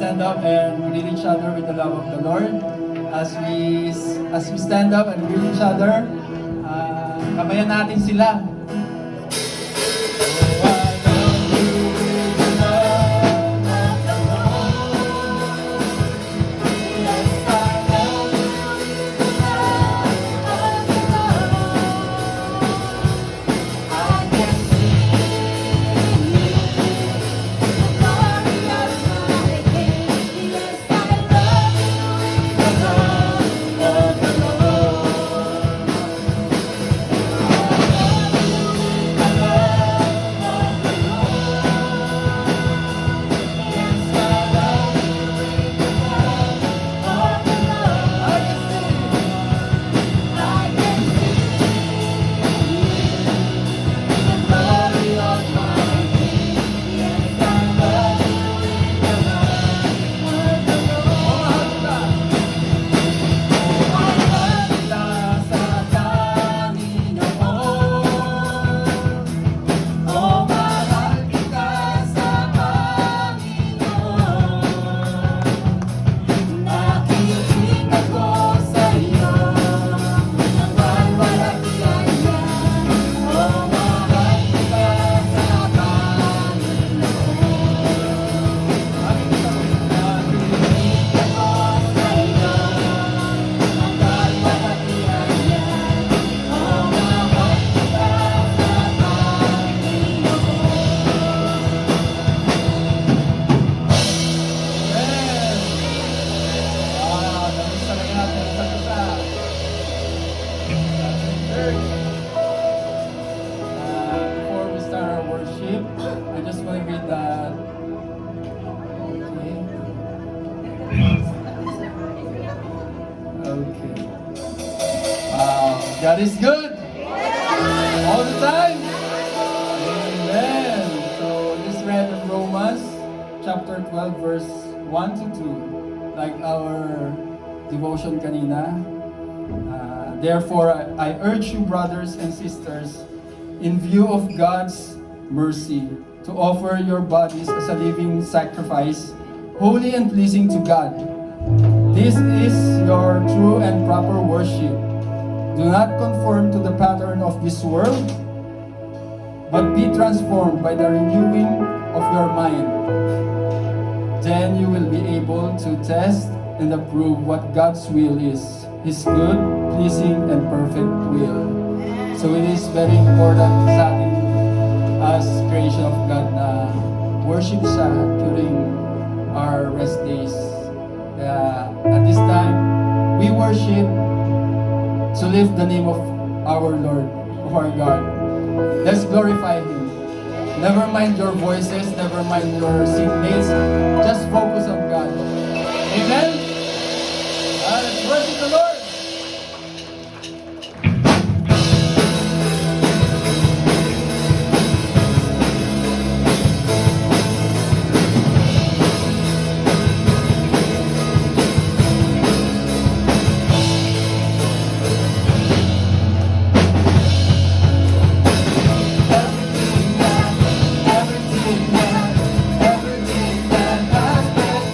stand up and greet each other with the love of the Lord. As we stand up and greet each other, kamayan natin sila. Before we start our worship, I just want to read that. Okay. God is good all the time. Amen. So this read in Romans chapter 12 verse 1 to 2, like our devotion kanina. Therefore, I urge you, brothers and sisters, in view of God's mercy, to offer your bodies as a living sacrifice, holy and pleasing to God. This is your true and proper worship. Do not conform to the pattern of this world, but be transformed by the renewing of your mind. Then you will be able to test and approve what God's will is, His good, pleasing, and perfect will. So it is very important sa atin as creation of God na worship siya during our rest days. At this time, we worship to lift the name of our Lord, of our God. Let's glorify Him. Never mind your voices, never mind your singmates. Just focus on God. Amen? Let's worship the Lord. Everything that has breath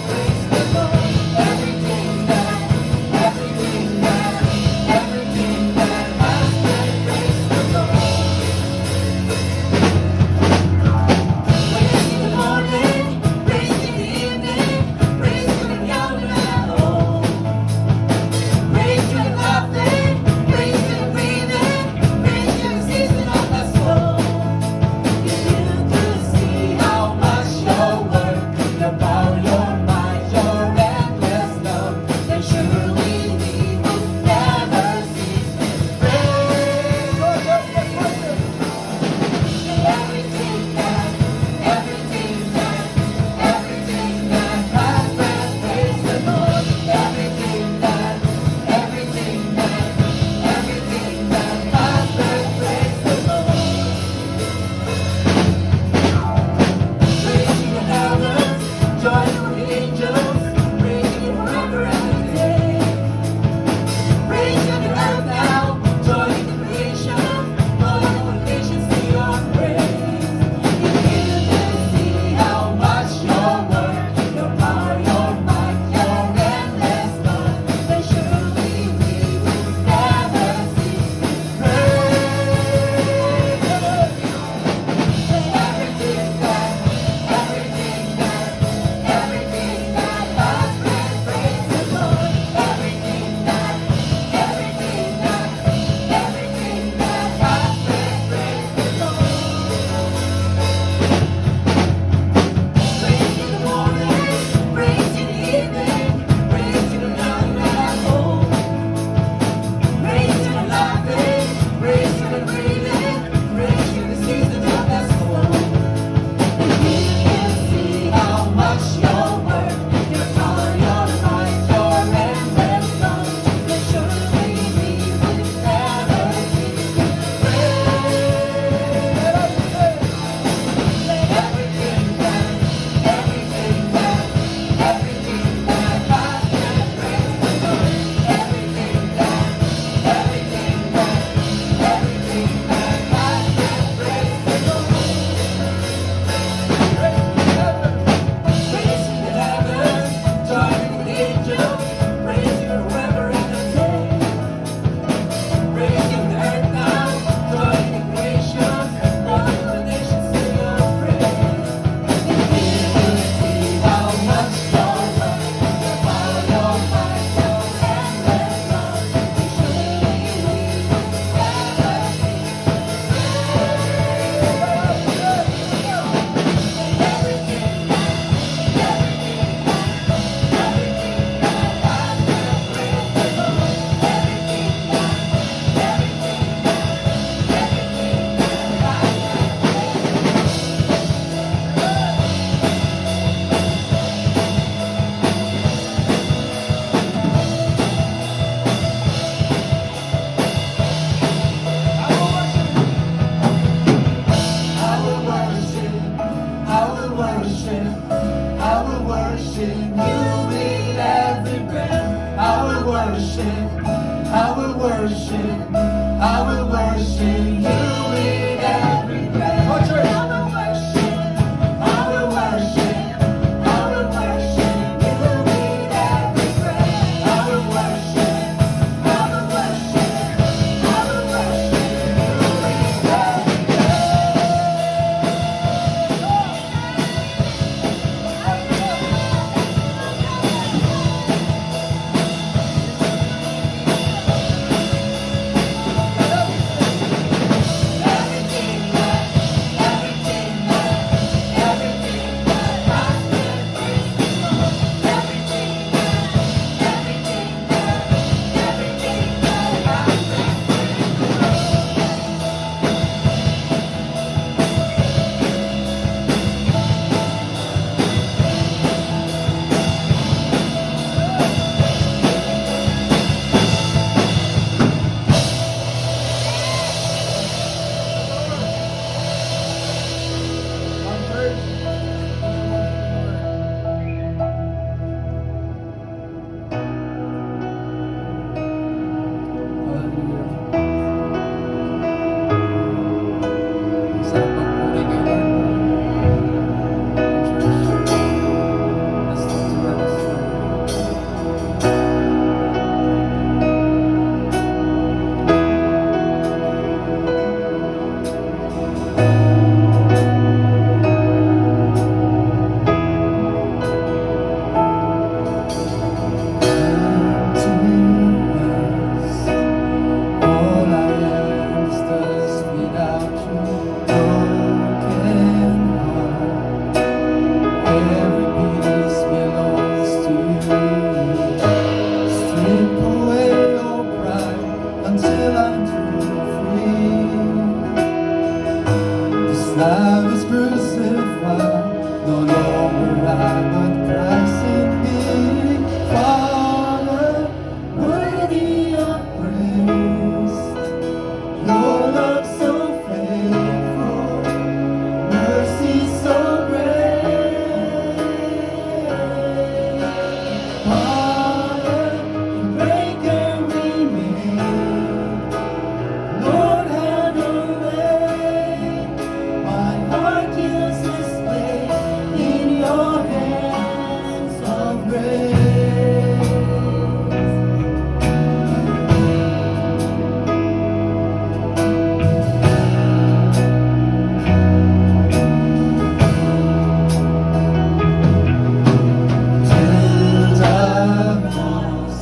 you with every breath. I will worship, I will worship, I will worship you with every breath. Oh, church. I will worship, I will worship, I will worship you with every breath. I will worship, I will worship, I will worship you with every love is crucified, no longer I, but Christ in me. Father, worthy of praise, your love so faithful, mercy so great. Father, you break and remain. Lord, have your way. My heart is displayed in your hands of grace. Till darkness,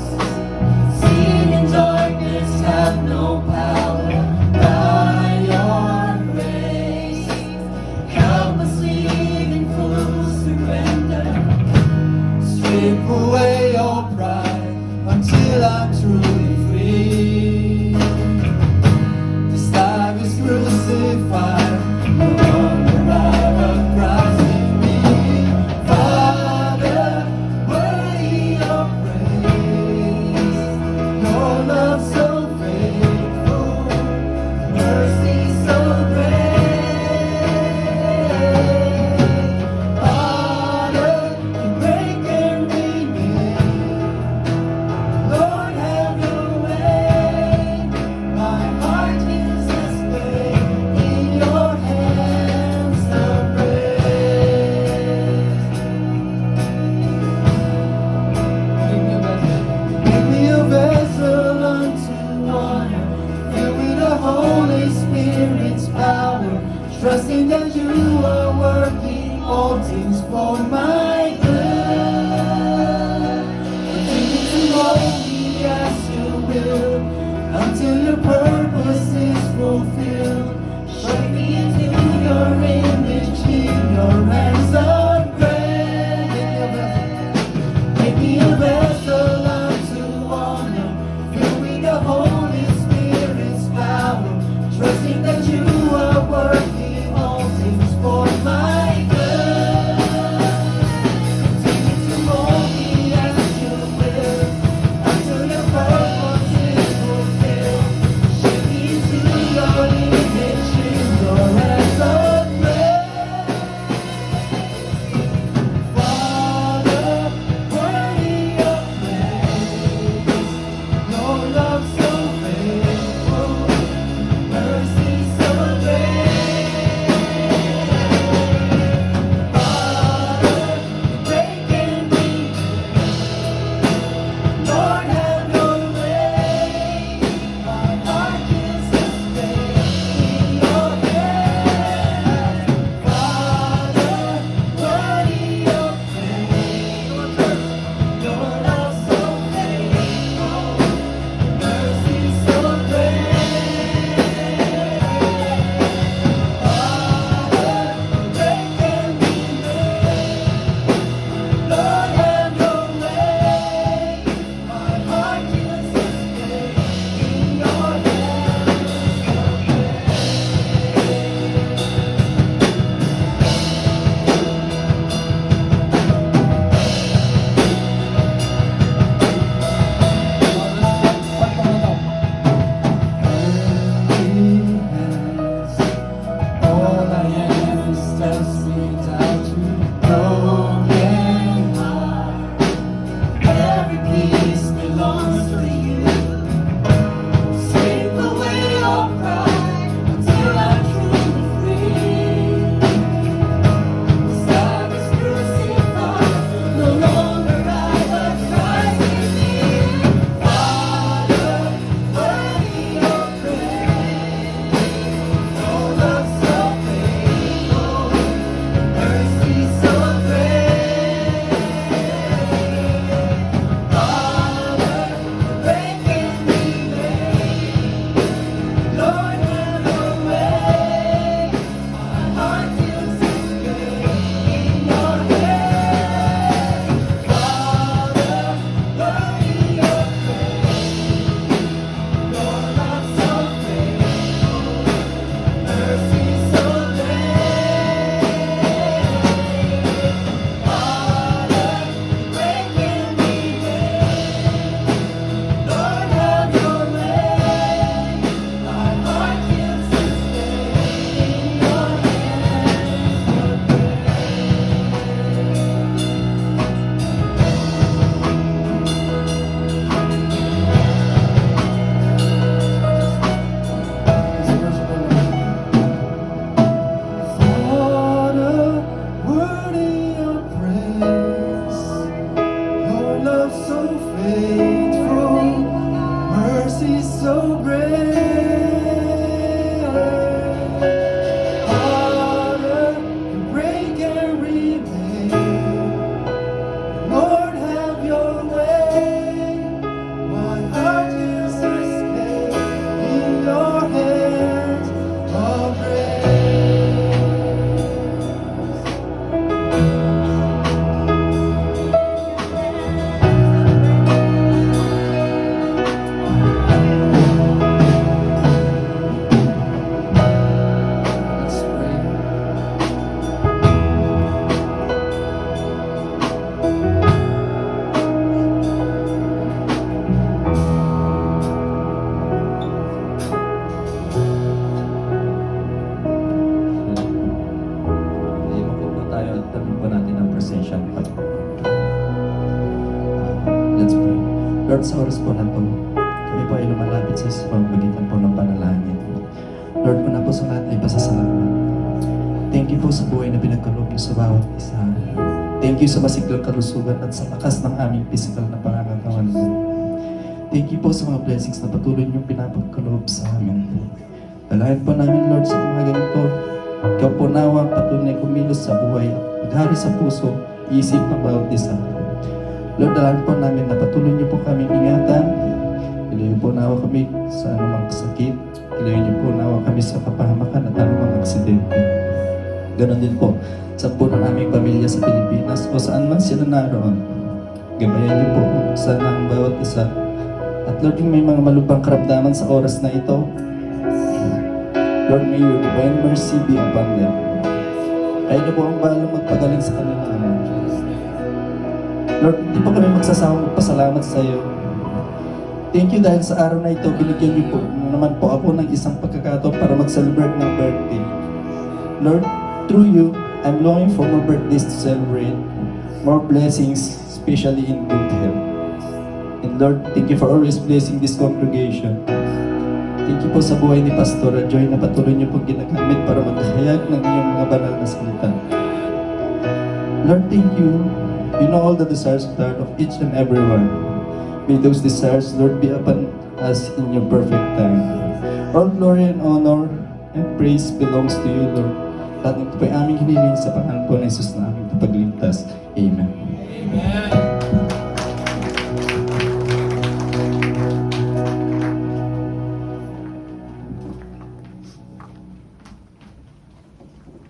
sin and darkness have no power. By your grace, help us live in full surrender. Strip away all pride until I'm truly free. This life is crucified, no longer I, but Christ in me. Father, worthy of praise, your love so faithful, mercy so great. Father, you break and remain. Lord, have your way. My heart is displayed in your hands of grace. Make me a vessel unto honor, filled with the Holy Spirit's power, trusting that you are working all things for my good. Continue to mold me as you will, until your purpose is fulfilled. Shape me into your image in your hands of grace. Make me a vessel unto honor, filled with the Holy Spirit's power, trusting that you are working all things for my good. Continue to mold me as you will, until your purpose is fulfilled. Shape me into your image in your hands of grace. Father, Let's pray. Lord, sa oras po na to, kami po ay lumalapit sa pamamagitan po ng panalangin. Lord, una po sa lahat ay pasasalamat. Thank you po sa buhay na pinagkaloob niyo sa bawat isa. Thank you sa masiglang kalusugan at sa lakas ng aming physical na pangangatawan. Thank you po sa mga blessings na patuloy niyong pinapagkaloob sa amin. Dalayan po namin, Lord, sa mga ganito. Ikaw po nawa ang patuloy na kumilos sa buhay at maghari sa puso, isip ng bawat isa. Lord, dalayan po namin na patuloy niyo po kami ingatan. Ilayo po nawa kami sa anumang sakit. Ilayo niyo po nawa kami sa kapahamakan at anumang aksidente. Ganon din po sa po ng aming pamilya sa Pilipinas o saan man sila naroon. Gabayan niyo po sana ang bawat isa. At Lord, yung may mga malubhang karamdaman sa oras na ito, Lord, may your divine mercy be upon them. Kayo na po ang balang magpagaling sa kanila. Lord, hindi po kami magsasawang magpasalamat sa iyo. Thank you dahil sa araw na ito, binigyan niyo po naman po ako ng isang pagkakataon para mag-celebrate ng birthday. Lord, through you, I'm longing for more birthdays to celebrate, more blessings, especially in good health. And Lord, thank you for always blessing this congregation. Thank you po sa buhay ni Pastora Joy na patuloy niyo pong ginagamit para maghayag ng iyong mga banal na salita. Lord, thank you. You know all the desires of the heart of each and every one. May those desires, Lord, be upon us in your perfect time. All glory and honor and praise belongs to you, Lord. At ito po'y aming hiniling sa pangalan po ng Jesus na aming kapagligtas. Amen. Amen.